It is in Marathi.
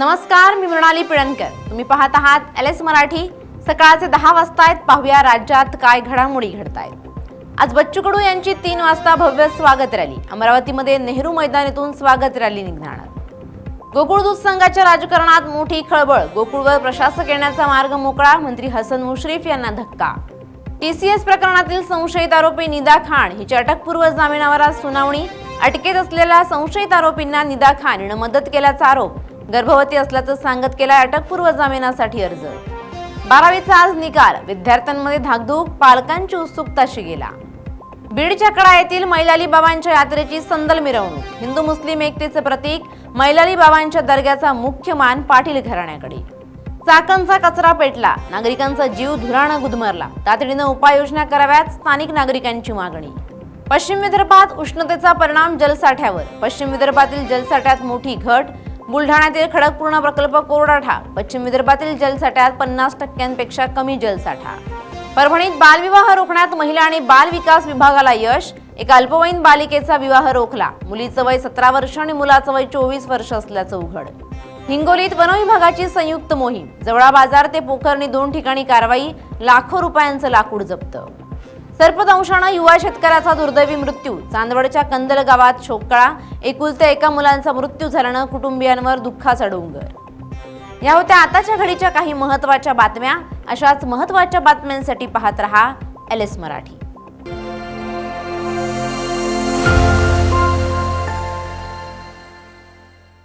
नमस्कार, मी मृणाली पिळणकर. तुम्ही पाहत आहात LS मराठी. सकाळचे 10 वाजता आहेत. पाहूया राज्यात काय घडामोडी घडतायत. आज बच्चू कडू यांची 3 वाजता भव्य स्वागत रॅली. अमरावतीमध्ये नेहरू मैदानातून स्वागत रॅली निघणार. गोकुळ दूध संघाच्या राजकारणात मोठी खळबळ. गोकुळवर प्रशासक येण्याचा मार्ग मोकळा. मंत्री हसन मुश्रीफ यांना धक्का. TCS प्रकरणातील संशयित आरोपी निदा खान हिची अटकपूर्व जामिनावर आज सुनावणी. अटकेत असलेल्या संशयित आरोपींना निदा खान हिनं मदत केल्याचा आरोप. गर्भवती असल्याचं सांगत केलाय अटकपूर्व जामिनासाठी अर्ज. 12वीचा आज निकाल. विद्यार्थ्यांमध्ये धाकधूक, पालकांची उत्सुकता शिगेला. बीडच्या कडा येथील मैलाली बाबांच्या यात्रेची संदल मिरवणूक. हिंदू मुस्लिम एकतेचे प्रतीक मैलाली बाबांच्या दर्ग्याचा मुख्य मान पाटील घराण्याकडे. चाकणचा कचरा पेटला. नागरिकांचा जीव धुरानं गुदमरला. तातडीनं उपाययोजना कराव्यात, स्थानिक नागरिकांची मागणी. पश्चिम विदर्भात उष्णतेचा परिणाम जलसाठ्यावर. पश्चिम विदर्भातील जलसाठ्यात मोठी घट. बुलढाण्यातील खडकपूर्णा प्रकल्प कोरडा. पश्चिम विदर्भातील जलसाठ्यात 50% कमी जलसाठा. परभणीत बालविवाह रोखण्यात महिला आणि बाल विकास विभागाला यश. एका अल्पवयीन बालिकेचा विवाह रोखला. मुलीचं वय 17 वर्ष आणि मुलाचं वय 24 वर्ष असल्याचं उघड. हिंगोलीत वनविभागाची संयुक्त मोहीम. जवळा बाजार ते पोखर्णी 2 ठिकाणी कारवाई. लाखो रुपयांचं लाकूड जप्त. सर्पदंशानं युवा शेतकऱ्याचा दुर्दैवी मृत्यू. चांदवडच्या कंदल गावात शोककळा. एकुलत्या एका मुलांचा मृत्यू झाल्यानं कुटुंबियांवर दुःखाचा डोंगर. या होत्या आताच्या घडीच्या काही महत्त्वाच्या बातम्या. अशाच महत्त्वाच्या बातम्यांसाठी पाहत रहा LS मराठी.